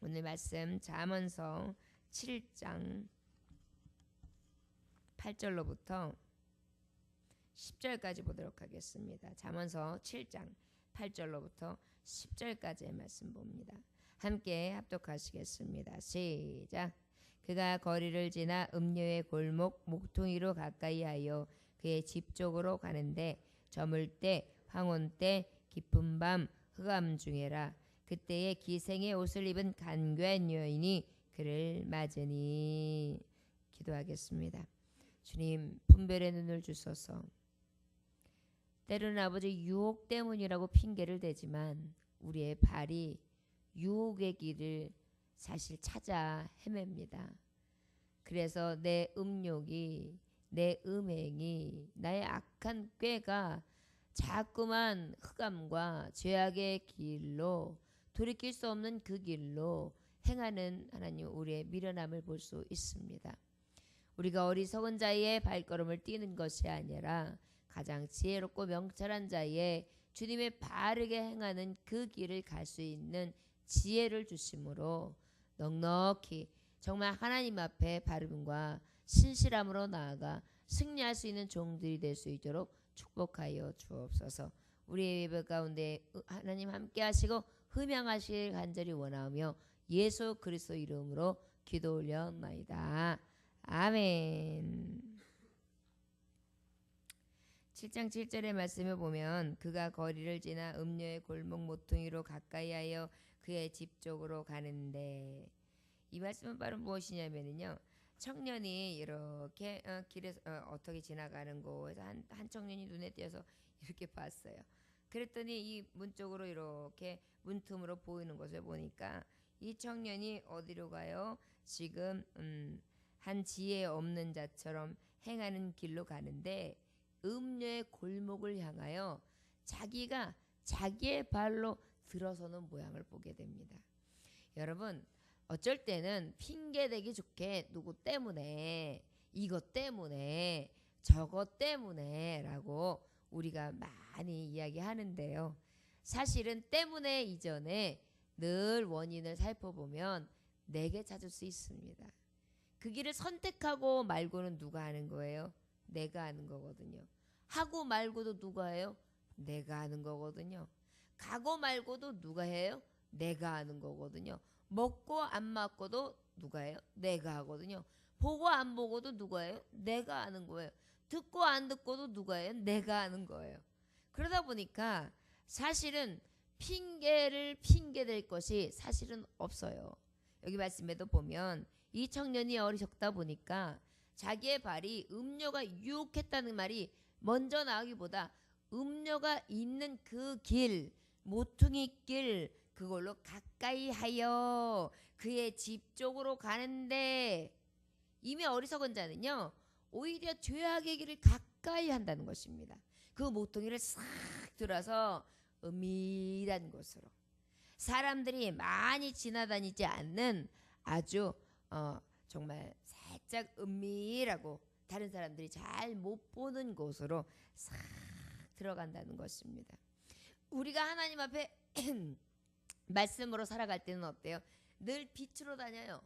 오늘 말씀 잠언서 7장 8절로부터 10절까지 보도록 하겠습니다. 잠언서 7장 8절로부터 10절까지의 말씀 봅니다. 함께 합독하시겠습니다. 시작. 그가 거리를 지나 음료의 골목 목퉁이로 가까이 하여 그의 집 쪽으로 가는데 저물 때 황혼 때 깊은 밤 흑암 중에라. 그때에 기생의 옷을 입은 간교한 여인이 그를 맞으니. 기도하겠습니다. 주님, 분별의 눈을 주소서. 때로는 아버지 유혹 때문이라고 핑계를 대지만 우리의 발이 유혹의 길을 사실 찾아 헤맵니다. 그래서 내 음욕이, 내 음행이, 나의 악한 꾀가 자꾸만 흑암과 죄악의 길로, 돌이킬 수 없는 그 길로 행하는 하나님, 우리의 미련함을 볼 수 있습니다. 우리가 어리석은 자의 발걸음을 띄는 것이 아니라 가장 지혜롭고 명철한 자의 주님의 바르게 행하는 그 길을 갈 수 있는 지혜를 주심으로 넉넉히 정말 하나님 앞에 바름과 신실함으로 나아가 승리할 수 있는 종들이 될 수 있도록 축복하여 주옵소서. 우리의 예배 가운데 하나님 함께 하시고 흠양하실 간절히 원하며 예수 그리스도 이름으로 기도 올려옵나이다. 아멘. 7장 7절의 말씀을 보면 그가 거리를 지나 음료의 골목 모퉁이로 가까이 하여 그의 집 쪽으로 가는데, 이 말씀은 바로 무엇이냐면요, 청년이 이렇게 길에서 어떻게 지나가는 곳에서 한 청년이 눈에 띄어서 이렇게 봤어요. 그랬더니 이 문 쪽으로 이렇게 문틈으로 보이는 것을 보니까 이 청년이 어디로 가요? 지금 한 지혜 없는 자처럼 행하는 길로 가는데 음료의 골목을 향하여 자기가 자기의 발로 들어서는 모양을 보게 됩니다. 여러분, 어쩔 때는 핑계대기 좋게 누구 때문에, 이것 때문에, 저것 때문에 라고 우리가 많이 이야기하는데요. 사실은 때문에 이전에 늘 원인을 살펴보면 내게 찾을 수 있습니다. 그 길을 선택하고 말고는 누가 하는 거예요? 내가 하는 거거든요. 하고 말고도 누가 해요? 내가 하는 거거든요. 가고 말고도 누가 해요? 내가 하는 거거든요. 먹고 안 먹고도 누가 해요? 내가 하거든요. 보고 안 보고도 누가 해요? 내가 하는 거예요. 듣고 안 듣고도 누가 해요? 내가 하는 거예요. 그러다 보니까 사실은 핑계를 핑계댈 것이 사실은 없어요. 여기 말씀에도 보면 이 청년이 어리석다 보니까 자기의 발이 음료가 유혹했다는 말이 먼저 나오기보다 음료가 있는 그 길, 모퉁이 길, 그걸로 가까이 하여 그의 집 쪽으로 가는데, 이미 어리석은 자는요 오히려 죄악의 길을 가까이 한다는 것입니다. 그 모퉁이를 싹 들어서 은밀한 곳으로, 사람들이 많이 지나다니지 않는 아주 정말 살짝 은밀하고 다른 사람들이 잘 못 보는 곳으로 싹 들어간다는 것입니다. 우리가 하나님 앞에 말씀으로 살아갈 때는 어때요? 늘 빛으로 다녀요.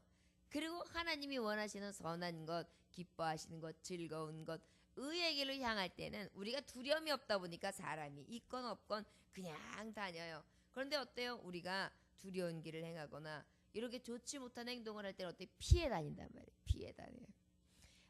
그리고 하나님이 원하시는 선한 것, 기뻐하시는 것, 즐거운 것, 의의 길을 향할 때는 우리가 두려움이 없다 보니까 사람이 있건 없건 그냥 다녀요. 그런데 어때요? 우리가 두려운 길을 행하거나 이렇게 좋지 못한 행동을 할 때는 어떻게 피해 다닌단 말이에요. 피해 다녀요.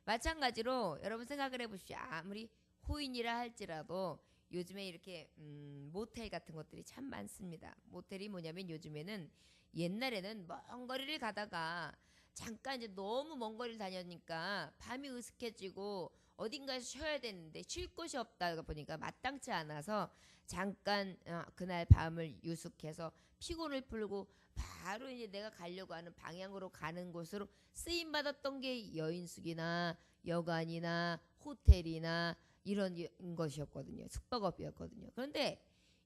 마찬가지로 여러분 생각을 해보십시오. 아무리 호인이라 할지라도 요즘에 이렇게 모텔 같은 것들이 참 많습니다. 모텔이 뭐냐면 요즘에는, 옛날에는 먼 거리를 가다가 잠깐 이제 너무 먼 거리를 다니니까 밤이 으슥해지고 어딘가에서 쉬어야 되는데 쉴 곳이 없다 보니까 마땅치 않아서 잠깐 그날 밤을 유숙해서 피곤을 풀고 바로 이제 내가 가려고 하는 방향으로 가는 곳으로 쓰임 받았던 게 여인숙이나 여관이나 호텔이나 이런 것이었거든요. 숙박업이었거든요. 그런데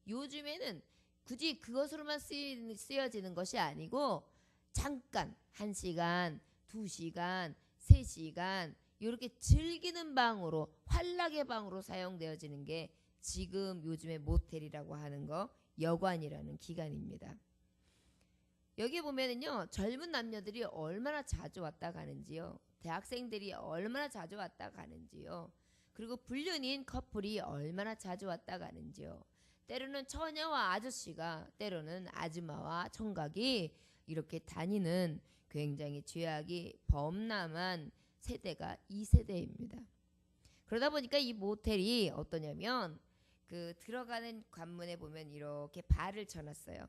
요즘에는 굳이 그것으로만 쓰여지는 것이 아니고 잠깐 1시간, 2시간, 3시간 이렇게 즐기는 방으로, 환락의 방으로 사용되어지는 게 지금 요즘에 모텔이라고 하는 거, 여관이라는 기관입니다. 여기 보면은요, 젊은 남녀들이 얼마나 자주 왔다 가는지요. 대학생들이 얼마나 자주 왔다 가는지요. 그리고 불륜인 커플이 얼마나 자주 왔다 가는지요. 때로는 처녀와 아저씨가, 때로는 아줌마와 청각이 이렇게 다니는 굉장히 죄악이 범람한 세대가 이 세대입니다. 그러다 보니까 이 모텔이 어떠냐면 그 들어가는 관문에 보면 이렇게 발을 쳐놨어요.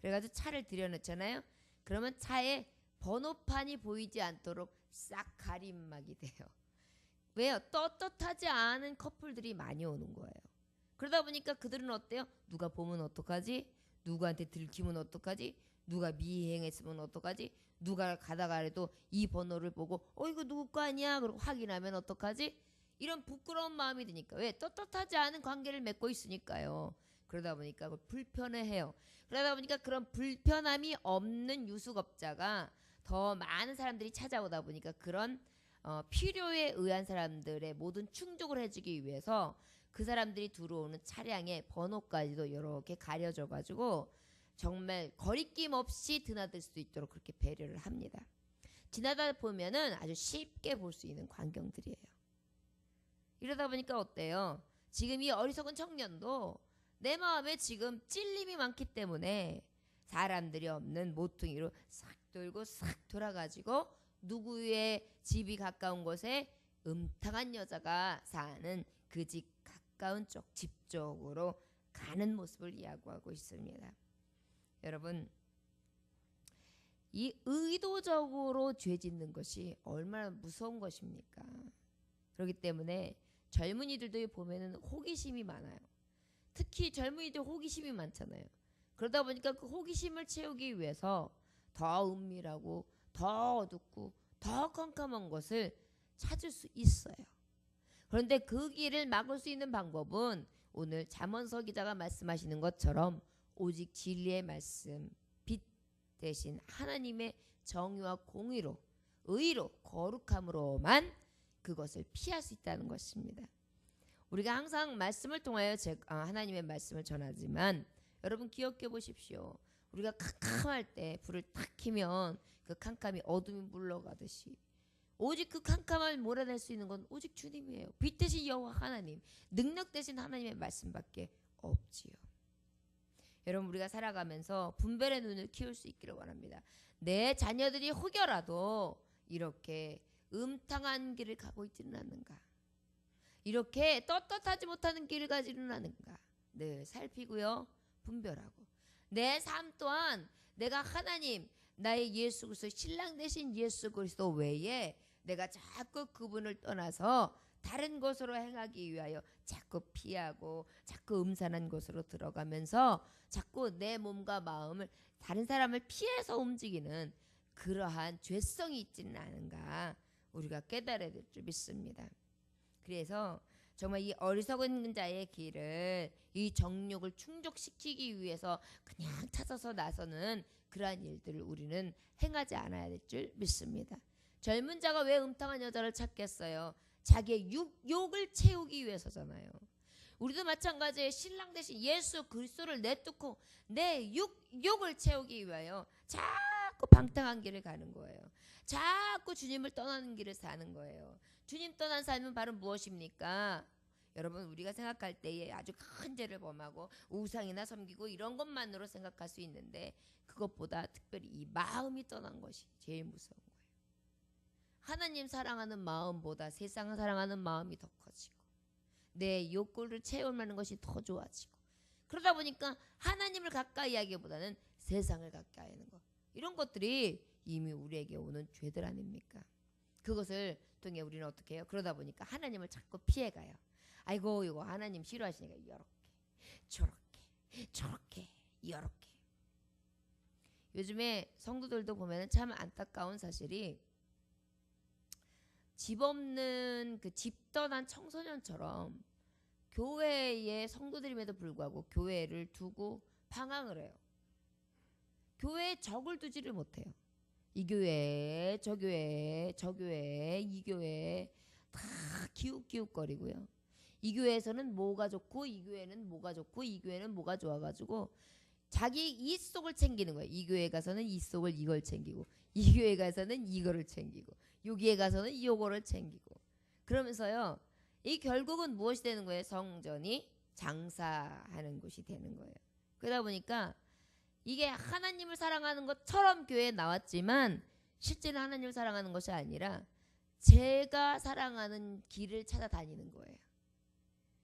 그래가지고 차를 들여놓잖아요. 그러면 차에 번호판이 보이지 않도록 싹 가림막이 돼요. 왜요? 떳떳하지 않은 커플들이 많이 오는 거예요. 그러다 보니까 그들은 어때요? 누가 보면 어떡하지? 누구한테 들키면 어떡하지? 누가 미행했으면 어떡하지? 누가 가다가라도 이 번호를 보고 이거 누구 거 아니야? 그리고 확인하면 어떡하지? 이런 부끄러운 마음이 드니까. 왜? 떳떳하지 않은 관계를 맺고 있으니까요. 그러다 보니까 불편해해요. 그러다 보니까 그런 불편함이 없는 유숙업자가 더 많은 사람들이 찾아오다 보니까 그런 필요에 의한 사람들의 모든 충족을 해주기 위해서 그 사람들이 들어오는 차량의 번호까지도 이렇게 가려져 가지고 정말 거리낌 없이 드나들 수 있도록 그렇게 배려를 합니다. 지나다 보면은 아주 쉽게 볼 수 있는 광경들이에요. 이러다 보니까 어때요? 지금 이 어리석은 청년도 내 마음에 지금 찔림이 많기 때문에 사람들이 없는 모퉁이로 싹 돌고 싹 돌아가지고 누구의 집이 가까운 곳에 음탕한 여자가 사는 그 집 가까운 집 쪽으로 가는 모습을 야구하고 있습니다. 여러분, 이 의도적으로 죄 짓는 것이 얼마나 무서운 것입니까? 그렇기 때문에 젊은이들도 보면은 호기심이 많아요. 특히 젊은이들 호기심이 많잖아요. 그러다 보니까 그 호기심을 채우기 위해서 더 은밀하고 더 어둡고 더 깜깜한 것을 찾을 수 있어요. 그런데 그 길을 막을 수 있는 방법은 오늘 잠언서 기자가 말씀하시는 것처럼 오직 진리의 말씀, 빛 대신 하나님의 정의와 공의로, 의로, 거룩함으로만 그것을 피할 수 있다는 것입니다. 우리가 항상 말씀을 통하여 하나님의 말씀을 전하지만 여러분 기억해 보십시오. 우리가 캄캄할 때 불을 탁 켜면 그 캄캄이 어둠이 물러가듯이 오직 그 캄캄함을 몰아낼 수 있는 건 오직 주님이에요. 빛 대신 여호와 하나님, 능력 대신 하나님의 말씀밖에 없지요. 여러분 우리가 살아가면서 분별의 눈을 키울 수 있기를 원합니다. 내 자녀들이 혹여라도 이렇게 음탕한 길을 가고 있지는 않는가, 이렇게 떳떳하지 못하는 길을 가지는 않은가 늘 살피고요, 분별하고 내 삶 또한 내가 하나님 나의 예수 그리스도 신랑 되신 예수 그리스도 외에 내가 자꾸 그분을 떠나서 다른 곳으로 행하기 위하여 자꾸 피하고 자꾸 음산한 곳으로 들어가면서 자꾸 내 몸과 마음을 다른 사람을 피해서 움직이는 그러한 죄성이 있지는 않은가 우리가 깨달아야 될 줄 믿습니다. 그래서 정말 이 어리석은 자의 길을, 이 정욕을 충족시키기 위해서 그냥 찾아서 나서는 그러한 일들을 우리는 행하지 않아야 될 줄 믿습니다. 젊은 자가 왜 음탕한 여자를 찾겠어요? 자기의 욕을 채우기 위해서잖아요. 우리도 마찬가지에 신랑 대신 예수 그리스도를 내쫓고 내 욕을 채우기 위하여 자꾸 방탕한 길을 가는 거예요. 자꾸 주님을 떠나는 길을 사는 거예요. 주님 떠난 삶은 바로 무엇입니까? 여러분 우리가 생각할 때에 아주 큰 죄를 범하고 우상이나 섬기고 이런 것만으로 생각할 수 있는데 그것보다 특별히 이 마음이 떠난 것이 제일 무서운 거예요. 하나님 사랑하는 마음보다 세상을 사랑하는 마음이 더 커지고 내 욕구를 채우려는 것이 더 좋아지고 그러다 보니까 하나님을 가까이 하기보다는 세상을 가까이 하는 것, 이런 것들이 이미 우리에게 오는 죄들 아닙니까? 그것을 통해 우리는 어떻게 해요? 그러다 보니까 하나님을 자꾸 피해가요. 아이고 이거 하나님 싫어하시니까 이렇게 저렇게 이렇게. 요즘에 성도들도 보면 참 안타까운 사실이 집 없는 그 집 떠난 청소년처럼 교회의 성도들임에도 불구하고 교회를 두고 방황을 해요. 교회에 적을 두지를 못해요. 이 교회, 저 교회, 저 교회, 이 교회 다 기웃기웃거리고요. 이 교회에서는 뭐가 좋고 이 교회는 뭐가 좋고 이 교회는 뭐가 좋아가지고 자기 이 속을 챙기는 거예요. 이 교회 가서는 이 속을 이걸 챙기고, 이 교회 가서는 이거를 챙기고, 여기에 가서는 요거를 챙기고. 그러면서요, 이 결국은 무엇이 되는 거예요? 성전이 장사하는 곳이 되는 거예요. 그러다 보니까 이게 하나님을 사랑하는 것처럼 교회에 나왔지만 실제는 하나님을 사랑하는 것이 아니라 제가 사랑하는 길을 찾아다니는 거예요.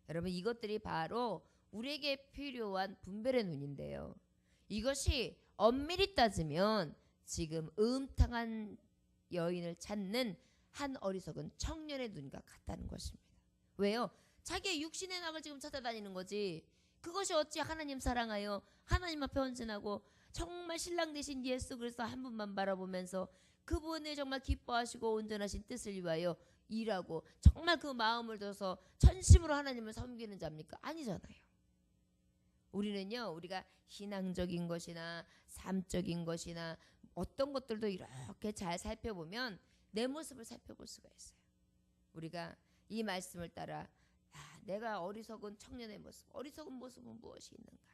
여러분, 이것들이 바로 우리에게 필요한 분별의 눈인데요. 이것이 엄밀히 따지면 지금 음탕한 여인을 찾는 한 어리석은 청년의 눈과 같다는 것입니다. 왜요? 자기의 육신의 낙을 지금 찾아다니는 거지. 그것이 어찌 하나님 사랑하여 하나님 앞에 헌신하고 정말 신랑 되신 예수 그리스도 한 분만 바라보면서 그분의 정말 기뻐하시고 온전하신 뜻을 위하여 일하고 정말 그 마음을 둬서 전심으로 하나님을 섬기는 자입니까? 아니잖아요. 우리는요, 우리가 신앙적인 것이나 삶적인 것이나 어떤 것들도 이렇게 잘 살펴보면 내 모습을 살펴볼 수가 있어요. 우리가 이 말씀을 따라 내가 어리석은 청년의 모습, 어리석은 모습은 무엇이 있는가?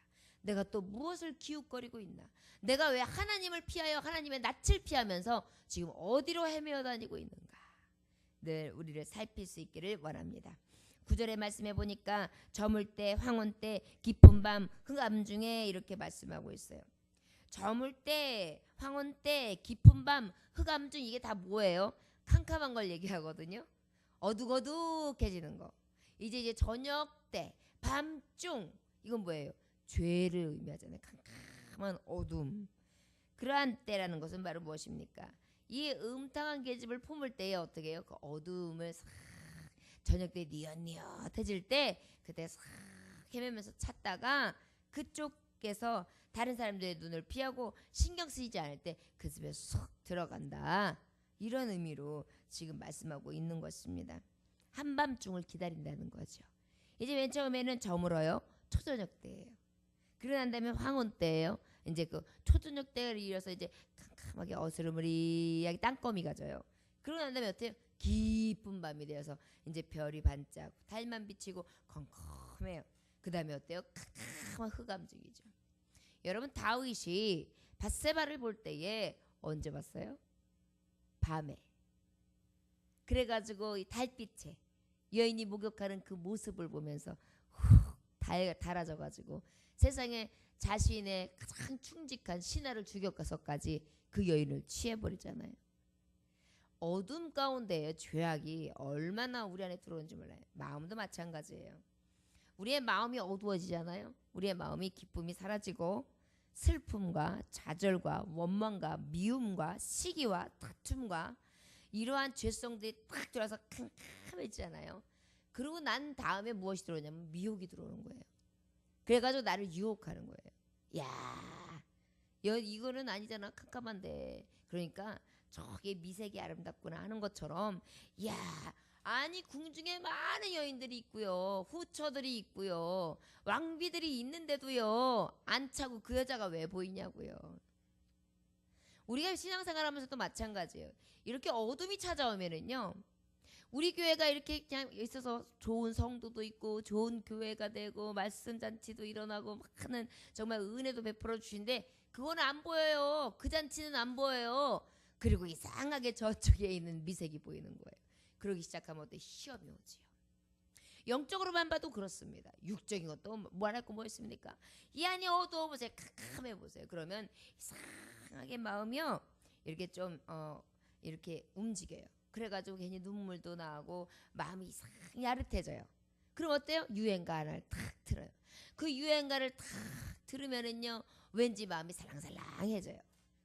내가 또 무엇을 기웃거리고 있나? 내가 왜 하나님을 피하여 하나님의 낯을 피하면서 지금 어디로 헤매어 다니고 있는가? 늘 우리를 살필 수 있기를 원합니다. 9절의 말씀해 보니까 저물 때, 황혼 때, 깊은 밤, 흑암 중에 이렇게 말씀하고 있어요. 저물 때, 황혼 때, 깊은 밤, 흑암 중 이게 다 뭐예요? 캄캄한 걸 얘기하거든요. 어둑어둑해지는 거. 이제 저녁 때, 밤중, 이건 뭐예요? 죄를 의미하잖아요. 캄캄한 어둠. 그러한 때라는 것은 바로 무엇입니까? 이 음탕한 계집을 품을 때에 어떻게 해요? 그 어둠을 싹 저녁 때 뉘엿뉘엿해질 때 그때 싹 헤매면서 찾다가 그쪽에서 다른 사람들의 눈을 피하고 신경 쓰이지 않을 때 그 집에 쏙 들어간다. 이런 의미로 지금 말씀하고 있는 것입니다. 한밤중을 기다린다는 거죠. 이제 맨 처음에는 저물어요. 초저녁 때예요. 그러고 난 다음에 황혼 때예요. 이제 그 초저녁 때를 이어서 이제 캄캄하게 어스름으리하게 땅거미가 져요. 그러고 난 다음에 어때요? 깊은 밤이 되어서 이제 별이 반짝, 달만 비치고 컴컴해요. 그 다음에 어때요? 캄캄한 흑암중이죠. 여러분, 다윗이 밧세바를 볼 때에 언제 봤어요? 밤에. 그래가지고 이 달빛에 여인이 목욕하는 그 모습을 보면서 훅 달아져가지고 세상에 자신의 가장 충직한 신하를 죽여가서까지 그 여인을 취해버리잖아요. 어둠 가운데에 죄악이 얼마나 우리 안에 들어오는지 몰라요. 마음도 마찬가지예요. 우리의 마음이 어두워지잖아요. 우리의 마음이 기쁨이 사라지고 슬픔과 좌절과 원망과 미움과 시기와 다툼과 이러한 죄성들이 딱 들어와서 캄캄해지잖아요. 그러고 난 다음에 무엇이 들어오냐면 미혹이 들어오는 거예요. 그래가지고 나를 유혹하는 거예요. 야, 이거는 아니잖아. 캄캄한데. 그러니까 저게 미색이 아름답구나 하는 것처럼, 야, 아니 궁중에 많은 여인들이 있고요, 후처들이 있고요, 왕비들이 있는데도요 안 차고 그 여자가 왜 보이냐고요. 우리가 신앙생활하면서도 마찬가지예요. 이렇게 어둠이 찾아오면은요, 우리 교회가 이렇게 그냥 있어서 좋은 성도도 있고 좋은 교회가 되고 말씀 잔치도 일어나고 막 하는 정말 은혜도 베풀어 주신데 그거는 안 보여요. 그 잔치는 안 보여요. 그리고 이상하게 저쪽에 있는 미색이 보이는 거예요. 그러기 시작하면 어때? 시험이 오지요. 영적으로만 봐도 그렇습니다. 육적인 것도 뭐할 거 뭐 있습니까? 이 안이 어두워 보세요. 캄캄해 보세요. 그러면 이상하게 마음이요 이렇게 좀 이렇게 움직여요. 그래가지고 괜히 눈물도 나고 마음이 이상하게 야릇해져요. 그럼 어때요? 유행가 하나를 탁 틀어요. 그 유행가를 탁 들으면은요 왠지 마음이 살랑살랑해져요.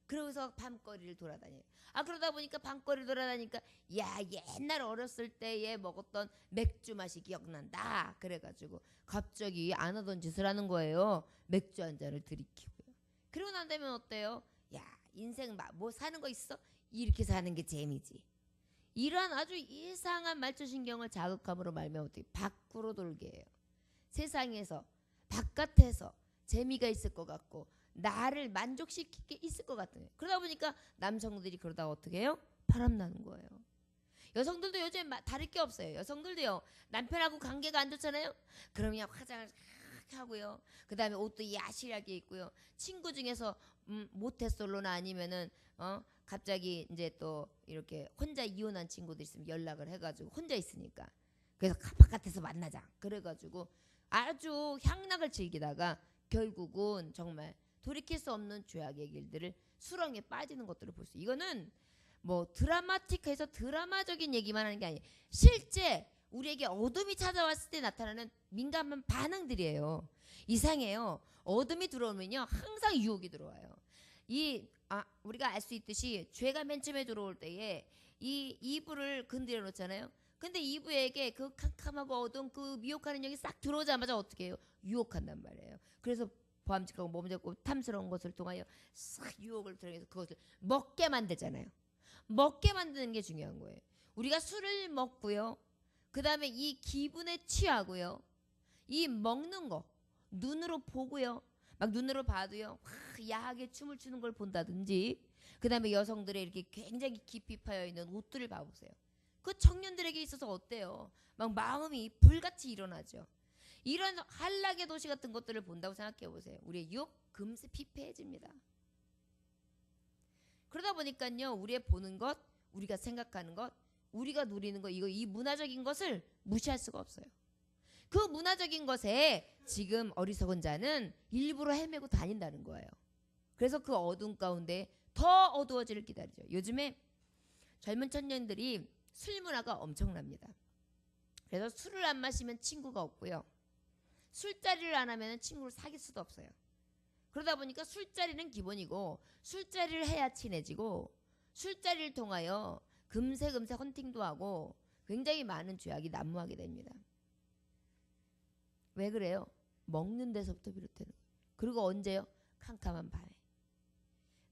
그러고서 밤거리를 돌아다녀요. 그러다 보니까 밤거리를 돌아다니니까 야, 옛날 어렸을 때에 먹었던 맥주 맛이 기억난다. 그래가지고 갑자기 안 하던 짓을 하는 거예요. 맥주 한 잔을 들이키고요. 그러고 난 다음에 어때요? 야, 인생 뭐 사는 거 있어? 이렇게 사는 게 재미지. 이러한 아주 이상한 말초신경을 자극함으로 말미암아 어떻게 밖으로 돌게 해요. 세상에서 바깥에서 재미가 있을 것 같고 나를 만족시키게 있을 것 같은 거예요. 그러다 보니까 남성들이 그러다가 어떻게 해요? 바람나는 거예요. 여성들도 요즘 다를 게 없어요. 여성들도요 남편하고 관계가 안 좋잖아요. 그러면 화장을 하고요. 그 다음에 옷도 야실하게 입고요. 친구 중에서 모태솔로나 아니면은 갑자기 이제 또 이렇게 혼자 이혼한 친구들 있으면 연락을 해가지고 혼자 있으니까 그래서 바깥에서 만나자 그래가지고 아주 향락을 즐기다가 결국은 정말 돌이킬 수 없는 죄악의 길들을 수렁에 빠지는 것들을 볼 수. 이거는 뭐 드라마틱해서 드라마적인 얘기만 하는 게 아니에요. 실제 우리에게 어둠이 찾아왔을 때 나타나는 민감한 반응들이에요. 이상해요. 어둠이 들어오면요 항상 유혹이 들어와요. 우리가 알 수 있듯이 죄가 맨 처음에 들어올 때에 이 이브를 건드려 놓잖아요. 근데 이브에게 그 캄캄하고 어두운 그 미혹하는 영이 싹 들어오자마자 어떻게 해요? 유혹한단 말이에요. 그래서 보암직하고 몸잡고 탐스러운 것을 통하여 싹 유혹을 들어서 그것을 먹게 만들잖아요. 먹게 만드는 게 중요한 거예요. 우리가 술을 먹고요. 그 다음에 이 기분에 취하고요. 이 먹는 거 눈으로 보고요. 막 눈으로 봐도요. 야하게 춤을 추는 걸 본다든지 그 다음에 여성들의 이렇게 굉장히 깊이 파여 있는 옷들을 봐보세요. 그 청년들에게 있어서 어때요? 막 마음이 불같이 일어나죠. 이런 한락의 도시 같은 것들을 본다고 생각해 보세요. 우리의 유혹 금세 피폐해집니다. 그러다 보니까요. 우리의 보는 것, 우리가 생각하는 것, 우리가 누리는 것, 이 문화적인 것을 무시할 수가 없어요. 그 문화적인 것에 지금 어리석은 자는 일부러 헤매고 다닌다는 거예요. 그래서 그 어두운 가운데 더 어두워지를 기다리죠. 요즘에 젊은 청년들이 술 문화가 엄청납니다. 그래서 술을 안 마시면 친구가 없고요. 술자리를 안 하면 친구를 사귈 수도 없어요. 그러다 보니까 술자리는 기본이고 술자리를 해야 친해지고 술자리를 통하여 금세 헌팅도 하고 굉장히 많은 죄악이 난무하게 됩니다. 왜 그래요? 먹는 데서부터 비롯되는 거예요. 그리고 언제요? 캄캄한 밤에.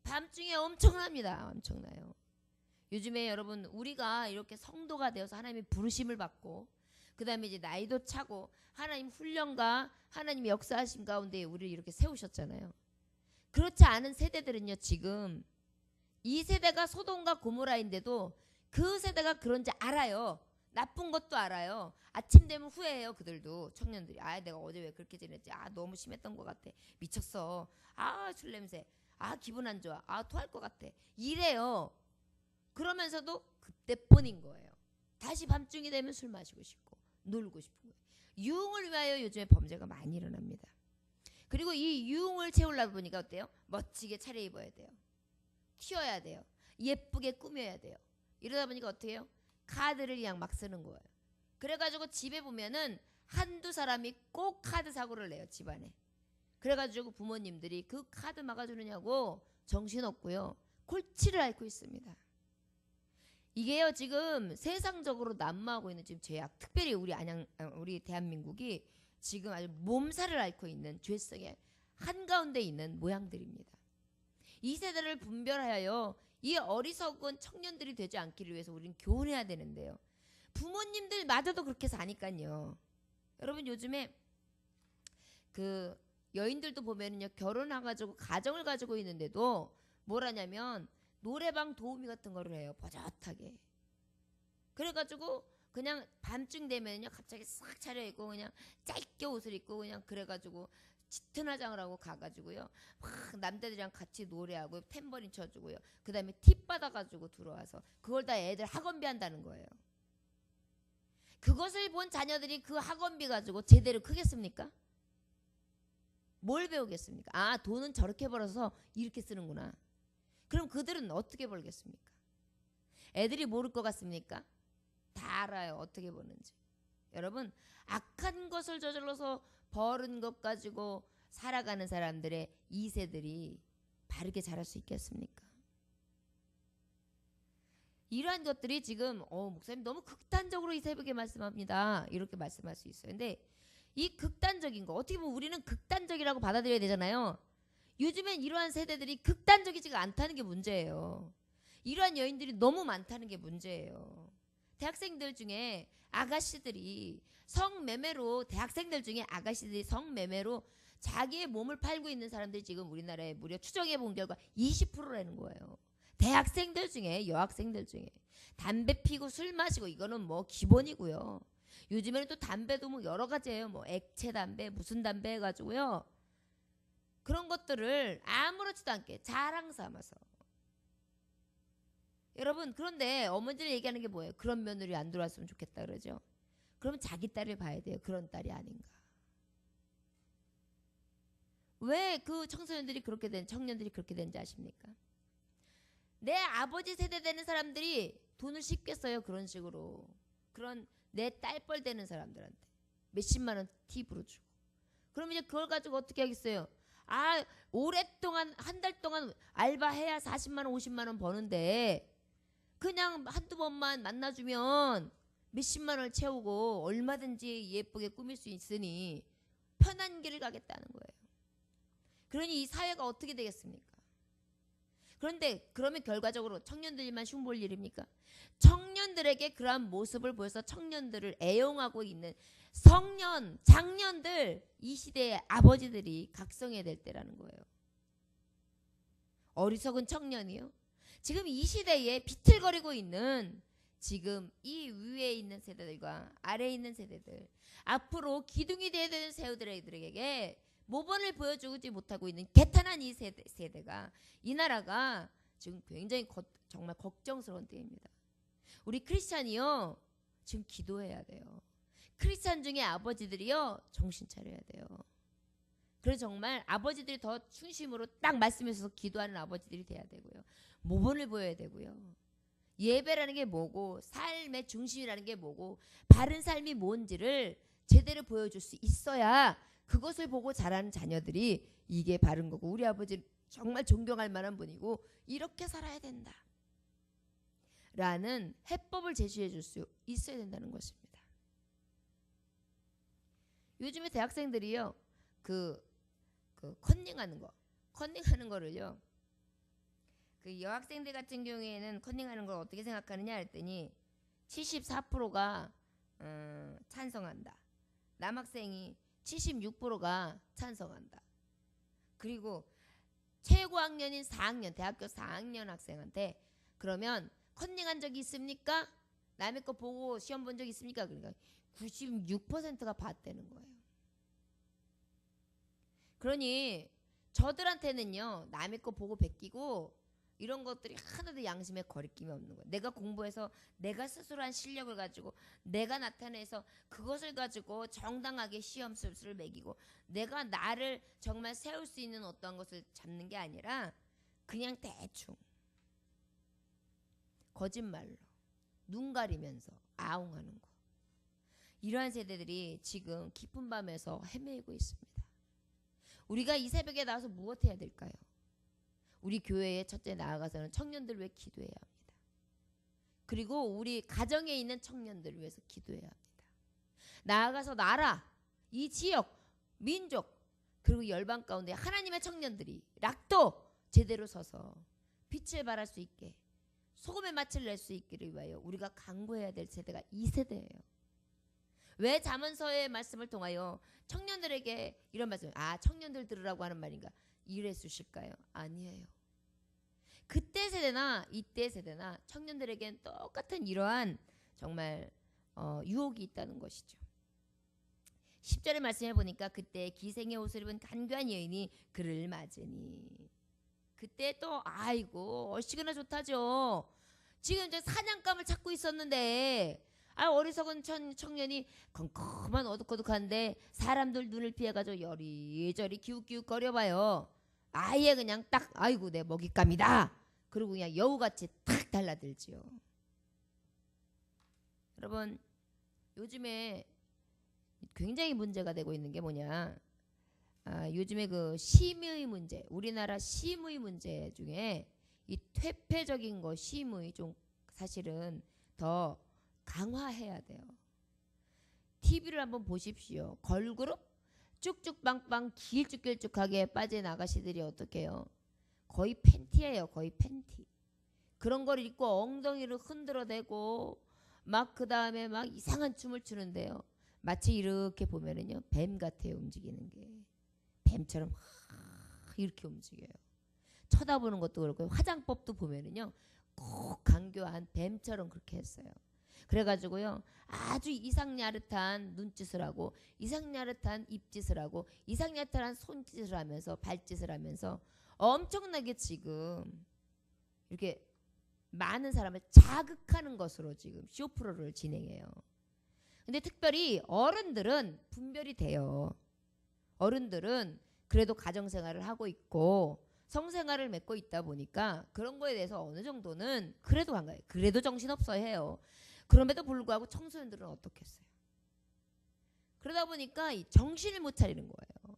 밤중에 엄청납니다. 엄청나요. 요즘에 여러분 우리가 이렇게 성도가 되어서 하나님의 부르심을 받고 그 다음에 이제 나이도 차고 하나님 훈련과 하나님의 역사하심 가운데 우리를 이렇게 세우셨잖아요. 그렇지 않은 세대들은요. 지금 이 세대가 소돔과 고모라인데도 그 세대가 그런지 알아요. 나쁜 것도 알아요. 아침 되면 후회해요. 그들도 청년들이 내가 어제 왜 그렇게 지냈지. 너무 심했던 것 같아. 미쳤어. 술 냄새. 기분 안 좋아. 토할 것 같아. 이래요. 그러면서도 그때뿐인 거예요. 다시 밤중이 되면 술 마시고 싶고 놀고 싶은 거예요. 유흥을 위하여 요즘에 범죄가 많이 일어납니다. 그리고 이 유흥을 채우려다 보니까 어때요? 멋지게 차려입어야 돼요. 튀어야 돼요. 예쁘게 꾸며야 돼요. 이러다 보니까 어떻게 해요? 카드를 그냥 막 쓰는 거예요. 그래가지고 집에 보면은 한두 사람이 꼭 카드 사고를 내요. 집안에. 그래가지고 부모님들이 그 카드 막아주느냐고 정신없고요. 골치를 앓고 있습니다. 이게요 지금 세상적으로 난무하고 있는 지금 죄악, 특별히 우리 대한민국이 지금 아주 몸살을 앓고 있는 죄성의 한가운데 있는 모양들입니다. 이 세대를 분별하여 이 어리석은 청년들이 되지 않기를 위해서 우리는 교훈해야 되는데요. 부모님들마저도 그렇게 사니까요. 여러분 요즘에 그 여인들도 보면은요 결혼해가지고 가정을 가지고 있는데도 뭘 하냐면 노래방 도우미 같은 거를 해요. 버젓하게. 그래가지고 그냥 밤쯤 되면요 갑자기 싹 차려입고 그냥 짧게 옷을 입고 그냥 그래가지고 짙은 화장을 하고 가가지고요 막 남자들이랑 같이 노래하고 탬버린 쳐주고요. 그 다음에 팁 받아가지고 들어와서 그걸 다 애들 학원비 한다는 거예요. 그것을 본 자녀들이 그 학원비 가지고 제대로 크겠습니까? 뭘 배우겠습니까? 돈은 저렇게 벌어서 이렇게 쓰는구나. 그럼 그들은 어떻게 벌겠습니까? 애들이 모를 것 같습니까? 다 알아요. 어떻게 버는지. 여러분 악한 것을 저질러서 벌은 것 가지고 살아가는 사람들의 2세들이 바르게 자랄 수 있겠습니까? 이러한 것들이 지금 목사님 너무 극단적으로 이 새벽에 말씀합니다. 이렇게 말씀할 수 있어요. 근데 이 극단적인 거 어떻게 보면 우리는 극단적이라고 받아들여야 되잖아요. 요즘엔 이러한 세대들이 극단적이지가 않다는 게 문제예요. 이러한 여인들이 너무 많다는 게 문제예요. 대학생들 중에 아가씨들이 성매매로 대학생들 중에 아가씨들이 성매매로 자기의 몸을 팔고 있는 사람들이 지금 우리나라에 무려 추정해 본 결과 20%라는 거예요. 대학생들 중에 여학생들 중에 담배 피고 술 마시고 이거는 뭐 기본이고요. 요즘에는 또 담배도 뭐 여러 가지예요. 뭐 액체 담배, 무슨 담배 해가지고요. 그런 것들을 아무렇지도 않게 자랑 삼아서. 여러분, 그런데 어머니들 얘기하는 게 뭐예요? 그런 며느리 안 들어왔으면 좋겠다 그러죠. 그러면 자기 딸을 봐야 돼요. 그런 딸이 아닌가. 왜 그 청소년들이 그렇게 된, 청년들이 그렇게 된지 아십니까? 내 아버지 세대 되는 사람들이 돈을 쉽게 써요. 그런 식으로. 그런 내 딸뻘 되는 사람들한테 몇십만 원 팁으로 주고. 그럼 이제 그걸 가지고 어떻게 하겠어요? 아, 오랫동안 한 달 동안 알바해야 40만 원 50만 원 버는데 그냥 한두 번만 만나주면 몇십만 원을 채우고 얼마든지 예쁘게 꾸밀 수 있으니 편한 길을 가겠다는 거예요. 그러니 이 사회가 어떻게 되겠습니까? 그런데 그러면 결과적으로 청년들만 흉볼 일입니까? 청년들에게 그러한 모습을 보여서 청년들을 애용하고 있는 성년, 장년들, 이 시대의 아버지들이 각성해야 될 때라는 거예요. 어리석은 청년이요. 지금 이 시대에 비틀거리고 있는 지금 이 위에 있는 세대들과 아래에 있는 세대들, 앞으로 기둥이 되어야 되는 세대들에게 모범을 보여주지 못하고 있는 개탄한 이 세대가, 이 나라가 지금 굉장히 정말 걱정스러운 때입니다. 우리 크리스찬이요, 지금 기도해야 돼요. 크리스찬 중에 아버지들이요, 정신 차려야 돼요. 그래서 정말 아버지들이 더 중심으로 딱 말씀에서 기도하는 아버지들이 돼야 되고요. 모범을 보여야 되고요. 예배라는 게 뭐고, 삶의 중심이라는 게 뭐고, 바른 삶이 뭔지를 제대로 보여줄 수 있어야 그것을 보고 자라는 자녀들이 이게 바른 거고, 우리 아버지 정말 존경할 만한 분이고 이렇게 살아야 된다 라는 해법을 제시해 줄 수 있어야 된다는 것입니다. 요즘에 대학생들이요, 그 컨닝하는 거를요, 그 여학생들 같은 경우에는 컨닝하는 걸 어떻게 생각하느냐 했더니 74%가 찬성한다. 남학생이 76%가 찬성한다. 그리고 최고 학년인 4학년, 대학교 4학년 학생한테 그러면 컨닝한 적이 있습니까? 남의 거 보고 시험 본 적 있습니까? 그러니까 96%가 봤다는 거예요. 그러니 저들한테는요, 남의 거 보고 베끼고 이런 것들이 하나도 양심에 거리낌이 없는 거예요. 내가 공부해서 내가 스스로 한 실력을 가지고 내가 나타내서 그것을 가지고 정당하게 시험 점수를 매기고 내가 나를 정말 세울 수 있는 어떠한 것을 잡는 게 아니라 그냥 대충 거짓말로 눈 가리면서 아웅하는 거. 이러한 세대들이 지금 깊은 밤에서 헤매고 있습니다. 우리가 이 새벽에 나와서 무엇 해야 될까요? 우리 교회에 첫째 나아가서는 청년들을 위해 기도해야 합니다. 그리고 우리 가정에 있는 청년들을 위해서 기도해야 합니다. 나아가서 나라, 이 지역, 민족, 그리고 열방 가운데 하나님의 청년들이 락도 제대로 서서 빛을 발할 수 있게, 소금의 맛을 낼 수 있기를 위하여 우리가 강구해야 될 세대가 이 세대예요. 왜 잠언서의 말씀을 통하여 청년들에게 이런 말씀을, 청년들 들으라고 하는 말인가? 이래 주실까요? 아니에요. 그때 세대나 이때 세대나 청년들에겐 똑같은 이러한 정말 유혹이 있다는 것이죠. 10절의 말씀해 보니까 그때 기생의 옷을 입은 간교한 여인이 그를 맞으니, 그때 또 아이고 얼씨구나 좋다죠. 지금 이제 사냥감을 찾고 있었는데 어리석은 청년이 컴컴한 어둑어둑한데 사람들 눈을 피해가지고 여리저리 기웃기웃 거려봐요. 아예 그냥 딱 아이고 내 먹잇감이다. 그리고 그냥 여우같이 탁 달라들지요. 여러분, 요즘에 굉장히 문제가 되고 있는 게 뭐냐, 요즘에 그 심의 문제, 우리나라 심의 문제 중에 이 퇴폐적인 거 심의 좀 사실은 더 강화해야 돼요. TV를 한번 보십시오. 걸그룹 쭉쭉 빵빵 길쭉길쭉하게 빠진 아가씨들이 어떻게 해요? 거의 팬티예요. 거의 팬티. 그런 걸 입고 엉덩이를 흔들어대고 막 그 다음에 막 이상한 춤을 추는데요. 마치 이렇게 보면은요, 뱀 같아요. 움직이는 게 뱀처럼 이렇게 움직여요. 쳐다보는 것도 그렇고 화장법도 보면은요, 꼭 강교한 뱀처럼 그렇게 했어요. 그래가지고요 아주 이상야릇한 눈짓을 하고 이상야릇한 입짓을 하고 이상야릇한 손짓을 하면서 발짓을 하면서 엄청나게 지금 이렇게 많은 사람을 자극하는 것으로 지금 쇼프로를 진행해요. 근데 특별히 어른들은 분별이 돼요. 어른들은 그래도 가정생활을 하고 있고 성생활을 맺고 있다 보니까 그런 거에 대해서 어느 정도는 그래도 한가해요. 그래도 정신없어 해요. 그럼에도 불구하고 청소년들은 어떻겠어요? 그러다 보니까 이 정신을 못 차리는 거예요.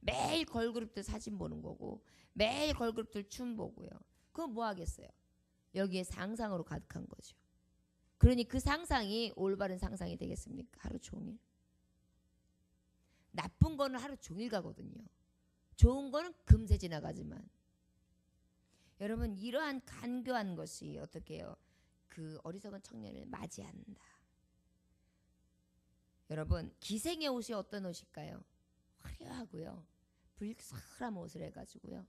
매일 걸그룹들 사진 보는 거고 매일 걸그룹들 춤 보고요. 그건 뭐 하겠어요? 여기에 상상으로 가득한 거죠. 그러니 그 상상이 올바른 상상이 되겠습니까? 하루 종일. 나쁜 거는 하루 종일 가거든요. 좋은 거는 금세 지나가지만 여러분 이러한 간교한 것이 어떻게 해요? 그 어리석은 청년을 맞이한다. 여러분 기생의 옷이 어떤 옷일까요? 화려하고요. 불쌍한 옷을 해가지고요.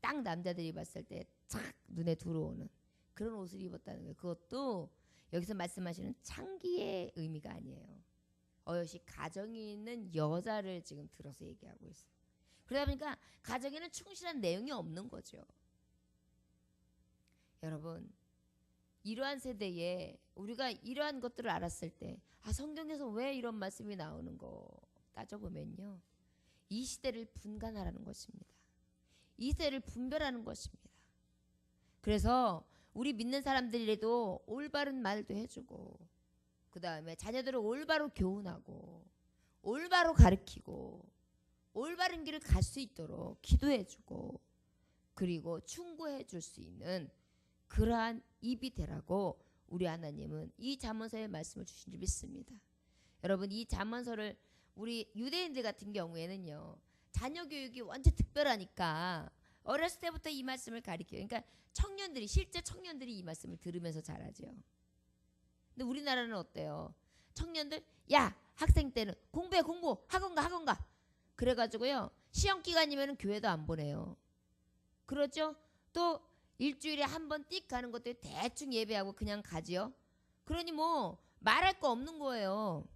딱 남자들이 봤을 때 착 눈에 들어오는 그런 옷을 입었다는 거예요. 그것도 여기서 말씀하시는 창기의 의미가 아니에요. 어여시 가정이 있는 여자를 지금 들어서 얘기하고 있어요. 그러다 보니까 가정에는 충실한 내용이 없는 거죠. 여러분 이러한 세대에 우리가 이러한 것들을 알았을 때 성경에서 왜 이런 말씀이 나오는 거 따져보면요. 이 시대를 분간하라는 것입니다. 이 시대를 분별하는 것입니다. 그래서 우리 믿는 사람들이라도 올바른 말도 해주고 그 다음에 자녀들을 올바로 교훈하고 올바로 가르치고 올바른 길을 갈 수 있도록 기도해주고 그리고 충고해 줄 수 있는 그러한 입이 되라고 우리 하나님은 이 잠언서의 말씀을 주신 줄 믿습니다. 여러분 이 잠언서를 우리 유대인들 같은 경우에는요. 자녀 교육이 완전 특별하니까 어렸을 때부터 이 말씀을 가르쳐요. 그러니까 청년들이 실제 청년들이 이 말씀을 들으면서 자라죠. 근데 우리나라는 어때요? 청년들 야 학생 때는 공부해 공부 학원 가 그래가지고요 시험 기간이면 교회도 안 보내요. 그렇죠? 또 일주일에 한 번 띡 가는 것도 대충 예배하고 그냥 가지요. 그러니 뭐 말할 거 없는 거예요.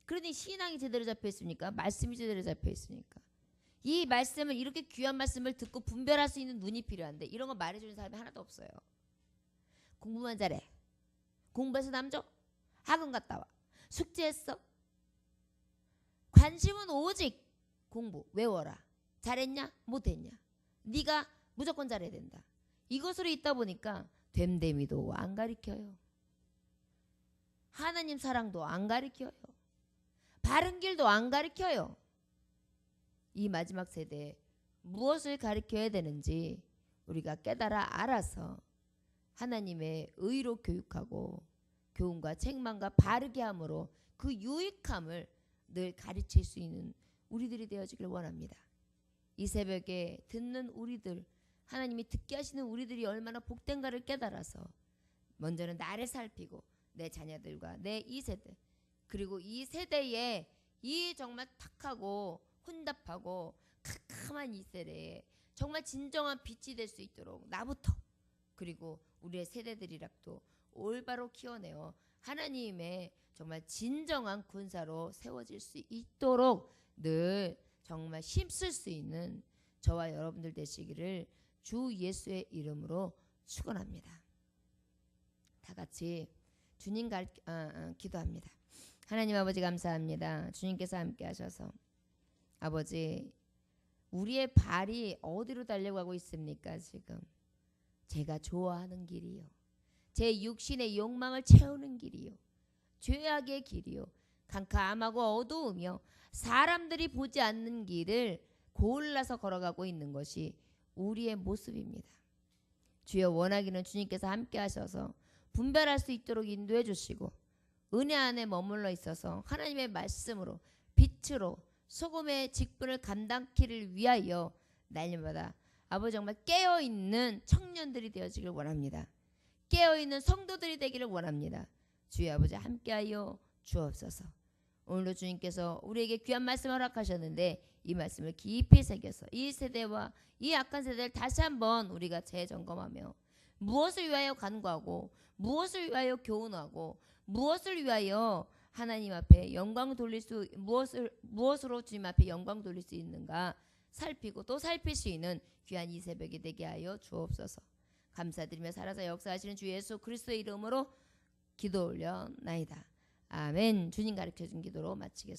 그러니 신앙이 제대로 잡혀 있습니까? 말씀이 제대로 잡혀 있으니까. 이 말씀을 이렇게 귀한 말씀을 듣고 분별할 수 있는 눈이 필요한데 이런 거 말해주는 사람이 하나도 없어요. 공부만 잘해. 공부해서 남줘. 학원 갔다 와. 숙제했어. 관심은 오직 공부 외워라. 잘했냐? 못했냐? 네가 무조건 잘해야 된다. 이것으로 있다 보니까 됨됨이도 안 가르쳐요. 하나님 사랑도 안 가르쳐요. 바른 길도 안 가르쳐요. 이 마지막 세대에 무엇을 가르쳐야 되는지 우리가 깨달아 알아서 하나님의 의로 교육하고 교훈과 책망과 바르게 함으로 그 유익함을 늘 가르칠 수 있는 우리들이 되어지길 원합니다. 이 새벽에 듣는 우리들 하나님이 듣게 하시는 우리들이 얼마나 복된가를 깨달아서 먼저는 나를 살피고 내 자녀들과 내 이 세대 그리고 이 세대에 이 정말 탁하고 혼답하고 캄캄한 이 세대에 정말 진정한 빛이 될 수 있도록 나부터 그리고 우리의 세대들이라도 올바로 키워내어 하나님의 정말 진정한 군사로 세워질 수 있도록 늘 정말 힘쓸 수 있는 저와 여러분들 되시기를 주 예수의 이름으로 축원합니다. 다 같이 주님 기도합니다. 하나님 아버지 감사합니다. 주님께서 함께 하셔서 아버지 우리의 발이 어디로 달려가고 있습니까? 지금 제가 좋아하는 길이요. 제 육신의 욕망을 채우는 길이요. 죄악의 길이요. 캄캄하고 어두우며 사람들이 보지 않는 길을 골라서 걸어가고 있는 것이 우리의 모습입니다. 주여 원하기는 주님께서 함께 하셔서 분별할 수 있도록 인도해 주시고 은혜 안에 머물러 있어서 하나님의 말씀으로 빛으로 소금의 직분을 감당키를 위하여 날마다 아버지 정말 깨어있는 청년들이 되어지길 원합니다. 깨어있는 성도들이 되기를 원합니다. 주의 아버지 함께하여 주옵소서. 오늘도 주님께서 우리에게 귀한 말씀을 허락하셨는데 이 말씀을 깊이 새겨서 이 세대와 이 악한 세대를 다시 한번 우리가 재점검하며 무엇을 위하여 간구하고 무엇을 위하여 교훈하고 무엇을 위하여 하나님 앞에 영광 돌릴 수 무엇으로 주님 앞에 영광 돌릴 수 있는가 살피고 또 살필 수 있는 귀한 이 새벽이 되게 하여 주옵소서. 감사드리며 살아서 역사하시는 주 예수 그리스도의 이름으로 기도 올려나이다. 아멘. 주님 가르쳐준 기도로 마치겠습니다.